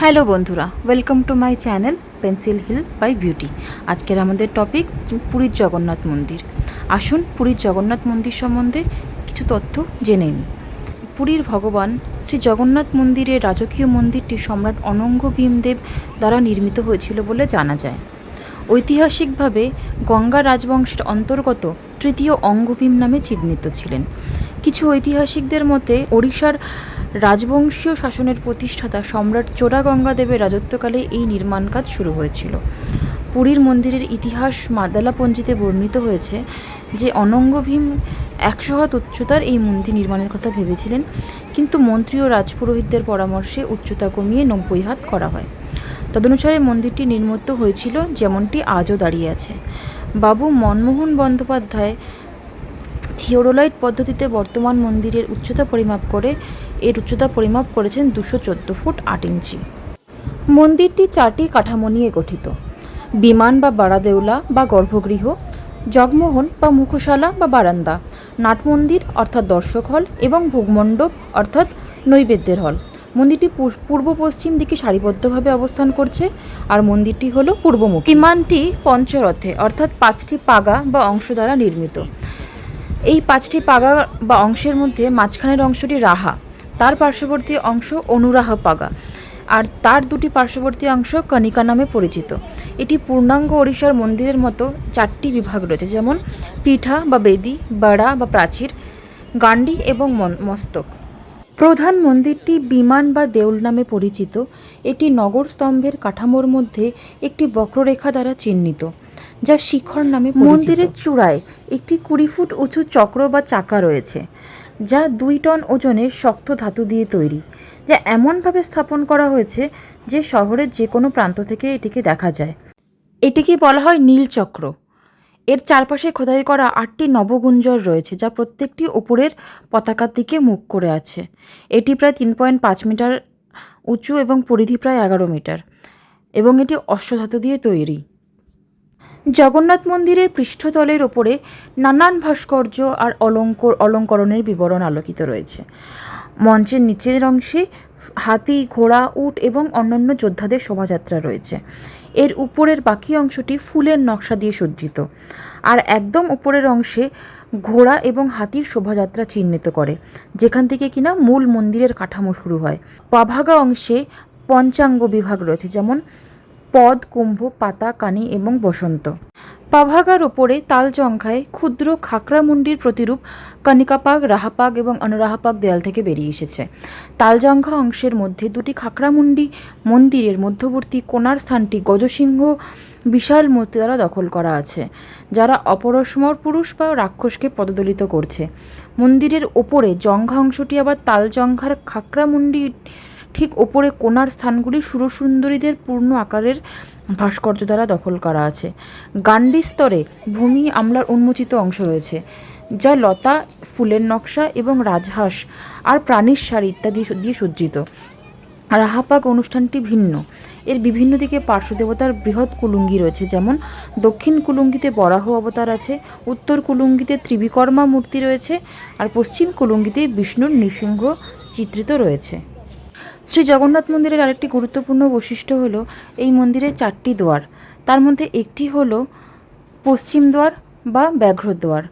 Hello বন্ধুরা, welcome to my channel pencil hill by beauty. আজকের আমাদের টপিক পুরীর জগন্নাথ মন্দির। আসুন পুরীর জগন্নাথ মন্দির সম্বন্ধে কিছু তথ্য জেনে নিই। পুরীর ভগবান শ্রী জগন্নাথ মন্দিরের রাজকীয় মন্দিরটি সম্রাট অনঙ্গ ভীমদেব দ্বারা নির্মিত হয়েছিল বলে জানা যায়। ঐতিহাসিকভাবে গঙ্গা রাজবংশের অন্তর্গত তৃতীয় অঙ্গভীম নামে চিহ্নিত ছিলেন। কিছু ঐতিহাসিকদের মতে ওড়িশার রাজবংশীয় শাসনের প্রতিষ্ঠাতা সম্রাট চোরাগঙ্গাদেবের রাজত্বকালে এই নির্মাণ কাজ শুরু হয়েছিল। পুরীর মন্দিরের ইতিহাস মাদালাপঞ্জিতে বর্ণিত হয়েছে যে অনঙ্গ ভীম 100 হাত উচ্চতার এই মন্দির নির্মাণের কথা ভেবেছিলেন, কিন্তু মন্ত্রী ও রাজপুরোহিতদের পরামর্শে উচ্চতা কমিয়ে 90 হাত করা হয়। তদনুসারে মন্দিরটি নির্মিত হয়েছিল যেমনটি আজও দাঁড়িয়ে আছে। বাবু মনমোহন বন্দ্যোপাধ্যায় থিওডোলাইট পদ্ধতিতে বর্তমান মন্দিরের উচ্চতা পরিমাপ করে এর উচ্চতা পরিমাপ করেছেন 214 ফুট 8 ইঞ্চি। মন্দিরটি 4টি কাঠামো নিয়ে গঠিত: বিমান বা বাড়াদেউলা বা গর্ভগৃহ, জগমোহন বা মুখশালা বা বারান্দা, নাটমন্দির অর্থাৎ দর্শক হল এবং ভোগমণ্ডপ অর্থাৎ নৈবেদ্যের হল। মন্দিরটি পূর্ব পশ্চিম দিকে সারিবদ্ধভাবে অবস্থান করছে, আর মন্দিরটি হল পূর্বমুখী। বিমানটি পঞ্চরথে অর্থাৎ 5টি পাগা বা অংশ দ্বারা নির্মিত। এই 5টি পাগা বা অংশের মধ্যে মাঝখানের অংশটি রাহা, তার পার্শ্ববর্তী অংশ অনুরাহা পাগা, আর তার 2টি পার্শ্ববর্তী অংশ কনিকা নামে পরিচিত। এটি পূর্ণাঙ্গ ওড়িশার মন্দিরের মতো 4টি বিভাগ রয়েছে, যেমন পিঠা বা বেদি, বাড়া বা প্রাচীর, গান্ডি এবং মস্তক। প্রধান মন্দিরটি বিমান বা দেউল নামে পরিচিত। এটি নগর স্তম্ভের কাঠামোর মধ্যে একটি বক্ররেখা দ্বারা চিহ্নিত, যা শিখর নামে পরিচিত। মন্দিরের চূড়ায় একটি 20 ফুট উঁচু চক্র বা চাকা রয়েছে, যা 2 টন ওজনের শক্ত ধাতু দিয়ে তৈরি, যা এমনভাবে স্থাপন করা হয়েছে যে শহরের যে কোনো প্রান্ত থেকে এটিকে দেখা যায়। এটিকে বলা হয় নীলচক্র। এর চারপাশে খোদাই করা 8টি নবগুঞ্জর রয়েছে, যা প্রত্যেকটি ওপরের পতাকার দিকে মুখ করে আছে। এটি প্রায় 3.5 মিটার উঁচু এবং পরিধি প্রায় 11 মিটার, এবং এটি অশ্বধাতু দিয়ে তৈরি। জগন্নাথ মন্দিরের পৃষ্ঠতলের ওপরে নানান ভাস্কর্য আর অলঙ্করণের বিবরণ আলোকিত রয়েছে। মঞ্চের নিচের অংশে হাতি, ঘোড়া, উট এবং অন্যান্য যোদ্ধাদের শোভাযাত্রা রয়েছে। এর উপরের বাকি অংশটি ফুলের নকশা দিয়ে সজ্জিত, আর একদম উপরের অংশে ঘোড়া এবং হাতির শোভাযাত্রা চিহ্নিত করে, যেখান থেকে কিনা মূল মন্দিরের কাঠামো শুরু হয়। পাভাগা অংশে পঞ্চাঙ্গ বিভাগ রয়েছে, যেমন পদ, কুম্ভ, পাতা, কানি এবং বসন্ত। পাভাগার ওপরে তালজঙ্ঘায় ক্ষুদ্র খাকড়ামুন্ডির প্রতিরূপ কনিকাপাগ, রাহাপাগ এবং অনুরাহাপাগ দেয়াল থেকে বেরিয়ে এসেছে। তালজঙ্ঘা অংশের মধ্যে 2টি খাকড়ামুন্ডি মন্দিরের মধ্যবর্তী কোণার স্থানটি গজসিংহ বিশাল মূর্তি দ্বারা দখল করা আছে, যারা অপরসমর পুরুষ বা রাক্ষসকে পদদলিত করছে। মন্দিরের ওপরে জঙ্ঘা অংশটি আবার তালজঙ্ঘার খাকড়ামুন্ডি ঠিক ওপরে কোণার স্থানগুলি সুরসুন্দরীদের পূর্ণ আকারের ভাস্কর্য দ্বারা দখল করা আছে। গান্ডি স্তরে ভূমি আমলার উন্মোচিত অংশ রয়েছে, যা লতা, ফুলের নকশা এবং রাজহাঁস আর প্রাণীর সারি ইত্যাদি দিয়ে সজ্জিত। রাহাপাগ অনুষ্ঠানটি ভিন্ন। এর বিভিন্ন দিকে পার্শ্বদেবতার বৃহৎ কুলুঙ্গি রয়েছে, যেমন দক্ষিণ কুলুঙ্গিতে বরাহ অবতার আছে, উত্তর কুলুঙ্গিতে ত্রিবিকর্মা মূর্তি রয়েছে, আর পশ্চিম কুলুঙ্গিতে বিষ্ণুর নৃসিংহ চিত্রিত রয়েছে। শ্রী জগন্নাথ মন্দিরের আরেকটি গুরুত্বপূর্ণ বৈশিষ্ট্য হলো এই মন্দিরের 4টি দ্বার। তার মধ্যে একটি হলো পশ্চিম দ্বার বা ব্যাঘ্রদ্বার।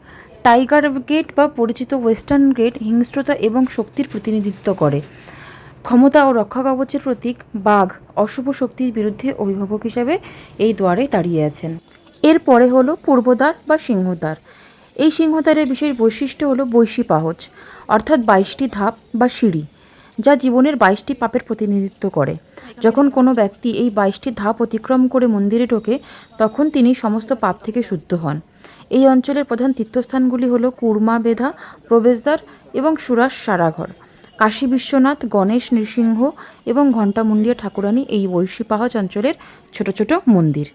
টাইগার গেট বা পরিচিত ওয়েস্টার্ন গেট হিংস্রতা এবং শক্তির প্রতিনিধিত্ব করে। ক্ষমতা ও রক্ষা কবচের প্রতীক বাঘ অশুভ শক্তির বিরুদ্ধে অভিভাবক হিসাবে এই দ্বারে দাঁড়িয়ে আছেন। এরপরে হলো পূর্বদ্বার বা সিংহদ্বার। এই সিংহদ্বারের বিশেষ বৈশিষ্ট্য হলো বৈশী পাহচ, অর্থাৎ 22টি ধাপ বা সিঁড়ি, যা জীবনের 22টি পাপের প্রতিনিধিত্ব করে। যখন কোনো ব্যক্তি এই 22টি ধাপ অতিক্রম করে মন্দিরে ঢোকে, তখন তিনি সমস্ত পাপ থেকে শুদ্ধ হন। এই অঞ্চলের প্রধান তীর্থস্থানগুলি হল কুর্মা বেধা, প্রবেশদ্বার এবং সুরাস সারাঘর। কাশী বিশ্বনাথ, গণেশ, নৃসিংহ এবং ঘণ্টামুন্ডিয়া ঠাকুরানী এই বৈশী পাহাচ অঞ্চলের ছোট ছোট মন্দির।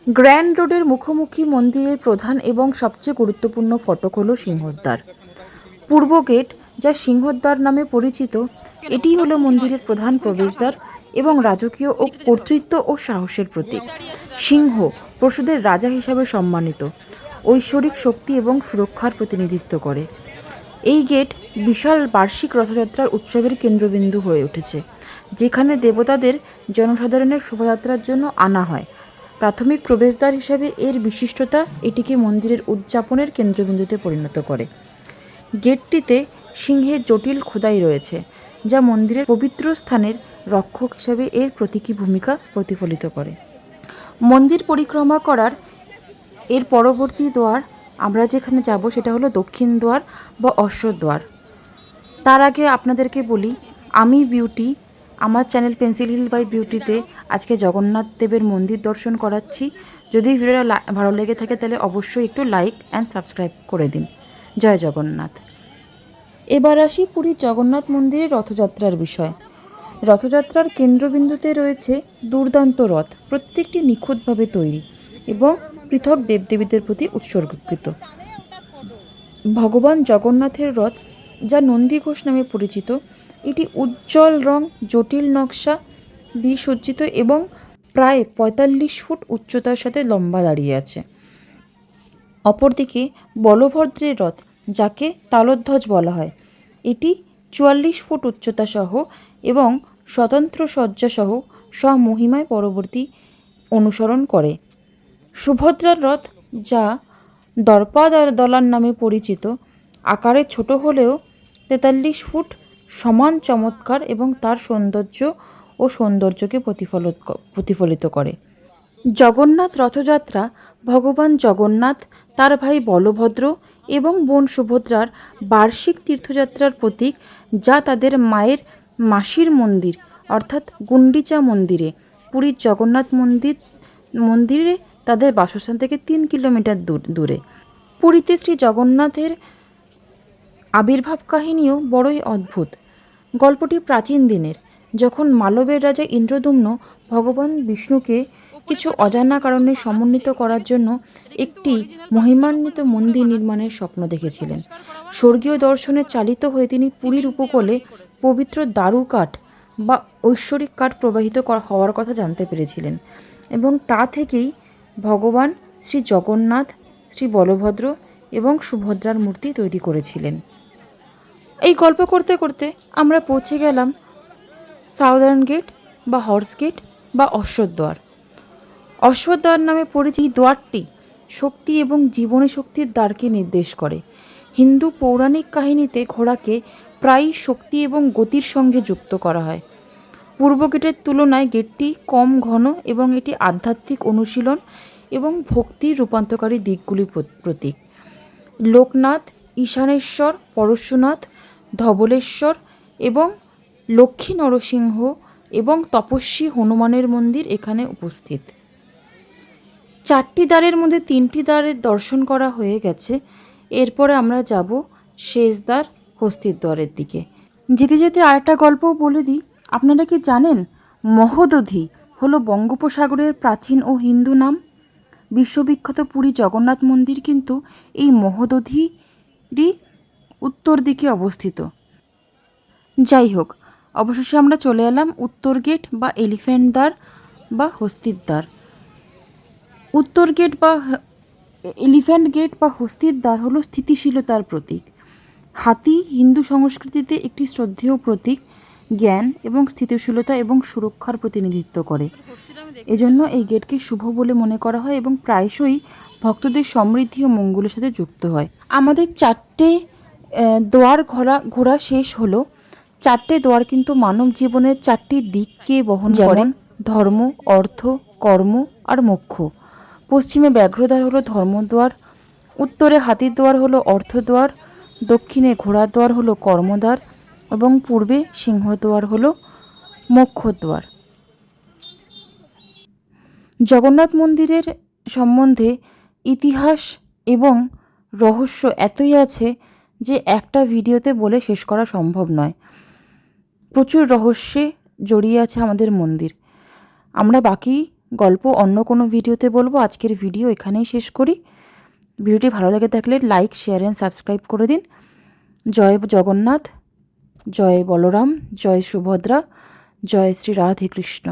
গ্র্যান্ড রোডের মুখোমুখি মন্দিরের প্রধান এবং সবচেয়ে গুরুত্বপূর্ণ ফটক হল সিংহদ্বার। পূর্ব গেট, যা সিংহদ্বার নামে পরিচিত, এটি হলো মন্দিরের প্রধান প্রবেশদ্বার এবং রাজকীয় ও কর্তৃত্ব ও সাহসের প্রতীক। সিংহ পশুদের রাজা হিসাবে সম্মানিত, ঐশ্বরিক শক্তি এবং সুরক্ষার প্রতিনিধিত্ব করে। এই গেট বিশাল বার্ষিক রথযাত্রার উৎসবের কেন্দ্রবিন্দু হয়ে উঠেছে। যেখানে দেবতাদের জনসাধারণের শোভাযাত্রার জন্য আনা হয়। প্রাথমিক প্রবেশদ্বার হিসাবে এর বিশিষ্টতা এটিকে মন্দিরের উদযাপনের কেন্দ্রবিন্দুতে পরিণত করে। গেটটিতে সিংহের জটিল খোদাই রয়েছে, যা মন্দিরের পবিত্র স্থানের রক্ষক হিসাবে এর প্রতীকী ভূমিকা প্রতিফলিত করে। মন্দির পরিক্রমা করার এর পরবর্তী দ্বার আমরা যেখানে যাব সেটা হলো দক্ষিণ দ্বার বা অশ্বদ্বার। তার আগে আপনাদেরকে বলি, আমি বিউটি আমার চ্যানেল পেন্সিল হিল বাই বিউটিতে আজকে জগন্নাথ দেবের মন্দির দর্শন করাচ্ছি। যদি ভিডিওটা ভালো লেগে থাকে তাহলে অবশ্যই একটু লাইক অ্যান্ড সাবস্ক্রাইব করে দিন। জয় জগন্নাথ। এবার আসি পুরীর জগন্নাথ মন্দিরের রথযাত্রার বিষয়। রথযাত্রার কেন্দ্রবিন্দুতে রয়েছে দুর্দান্ত রথ, প্রত্যেকটি নিখুঁতভাবে তৈরি এবং পৃথক দেবদেবীদের প্রতি উৎসর্গীকৃত। ভগবান জগন্নাথের রথ, যা নন্দীঘোষ নামে পরিচিত, এটি উজ্জ্বল রং, জটিল নকশা দিয়ে সজ্জিত এবং প্রায় ৪৫ ফুট উচ্চতার সাথে লম্বা দাঁড়িয়ে আছে। অপরদিকে বলভদ্রের রথ, যাকে তালধ্বজ বলা হয়, এটি ৪৪ ফুট উচ্চতা সহ এবং স্বতন্ত্র সজ্জা সহ স্বমহিমায় পরবর্তী অনুসরণ করে। সুভদ্রার রথ, যা দর্পাদলন নামে পরিচিত, আকারে ছোট হলেও ৪৩ ফুট, সমান চমৎকার এবং তার সৌন্দর্যকে প্রতিফলিত করে। জগন্নাথ রথযাত্রা ভগবান জগন্নাথ, তার ভাই বলভদ্র এবং বোন সুভদ্রার বার্ষিক তীর্থযাত্রার প্রতীক, যা তাদের মায়ের মাসির মন্দির অর্থাৎ গুন্ডিচা মন্দিরে, পুরীর জগন্নাথ মন্দিরে তাদের বাসস্থান থেকে ৩ কিলোমিটার দূরে। পুরীতে শ্রী জগন্নাথের আবির্ভাব কাহিনীও বড়ই অদ্ভুত। গল্পটি প্রাচীন দিনের, যখন মালবের রাজা ইন্দ্রদ্যুম্ন ভগবান বিষ্ণুকে কিছু অজানা কারণে সমন্বিত করার জন্য একটি মহিমান্বিত মন্দির নির্মাণের স্বপ্ন দেখেছিলেন। স্বর্গীয় দর্শনে চালিত হয়ে তিনি পুরীর উপকূলে পবিত্র দারু কাঠ বা ঐশ্বরিক কাঠ প্রবাহিত হওয়ার কথা জানতে পেরেছিলেন এবং তা থেকেই ভগবান শ্রী জগন্নাথ, শ্রী বলভদ্র এবং সুভদ্রার মূর্তি তৈরি করেছিলেন। এই গল্প করতে করতে আমরা পৌঁছে গেলাম সাউদার্ন গেট বা হর্স গেট বা অশ্বদ্বার। অশ্বদ্বার নামে পরিচিত এই দ্বারটি শক্তি এবং জীবনী শক্তির দ্বারকে নির্দেশ করে। হিন্দু পৌরাণিক কাহিনীতে ঘোড়াকে প্রায়ই শক্তি এবং গতির সঙ্গে যুক্ত করা হয়। পূর্ব গেটের তুলনায় গেটটি কম ঘন এবং এটি আধ্যাত্মিক অনুশীলন এবং ভক্তির রূপান্তরকারী দিকগুলির প্রতীক। লোকনাথ, ঈশানেশ্বর, পরশুনাথ, ধবলেশ্বর এবং লক্ষ্মী নরসিংহ এবং তপস্বী হনুমানের মন্দির এখানে উপস্থিত। 4টি দ্বারের মধ্যে 3টি দ্বারের দর্শন করা হয়ে গেছে। এরপরে আমরা যাব শেষ দ্বার হস্তির দ্বারের দিকে। যেতে যেতে আরেকটা গল্পও বলে দিই। আপনারা কি জানেন মহোদধি হলো বঙ্গোপসাগরের প্রাচীন ও হিন্দু নাম? বিশ্ববিখ্যাত পুরী জগন্নাথ মন্দির কিন্তু এই মহোদধিরই উত্তর দিকে অবস্থিত। যাই হোক, অবশেষে আমরা চলে এলাম উত্তর গেট বা এলিফ্যান্ট দ্বার বা হস্তির দ্বার। উত্তর গেট বা এলিফ্যান্ট গেট বা হস্তির দ্বার হলো স্থিতিশীলতার প্রতীক। হাতি হিন্দু সংস্কৃতিতে একটি শ্রদ্ধেয় প্রতীক, জ্ঞান এবং স্থিতিশীলতা এবং সুরক্ষার প্রতিনিধিত্ব করে। এজন্য এই গেটকে শুভ বলে মনে করা হয় এবং প্রায়শই ভক্তদের সমৃদ্ধি ও মঙ্গলের সাথে যুক্ত হয়। আমাদের 4টে দ্বার ঘোরা শেষ হলো। 4টে দ্বার কিন্তু মানব জীবনের 4টি দিককে বহন করেন: ধর্ম, অর্থ, কর্ম আর মোক্ষ। পশ্চিমে ব্যাঘ্রদ্বার হলো ধর্মদ্বার, উত্তরে হাতির দ্বার হলো অর্থদ্বার, দক্ষিণে ঘোড়ার দ্বার হলো কর্মদ্বার এবং পূর্বে সিংহদ্বার হলো মোক্ষদ্বার। জগন্নাথ মন্দিরের সম্বন্ধে ইতিহাস এবং রহস্য এতই আছে যে একটা ভিডিওতে বলে শেষ করা সম্ভব নয়। প্রচুর রহস্যে জড়িয়ে আছে আমাদের মন্দির। আমরা বাকি গল্প অন্য কোনো ভিডিওতে বলবো। আজকের ভিডিও এখানেই শেষ করি। ভিডিওটি ভালো লেগে থাকলে লাইক, শেয়ার অ্যান্ড সাবস্ক্রাইব করে দিন। জয় জগন্নাথ, জয় বলরাম, জয় সুভদ্রা, জয় শ্রী রাধে কৃষ্ণ।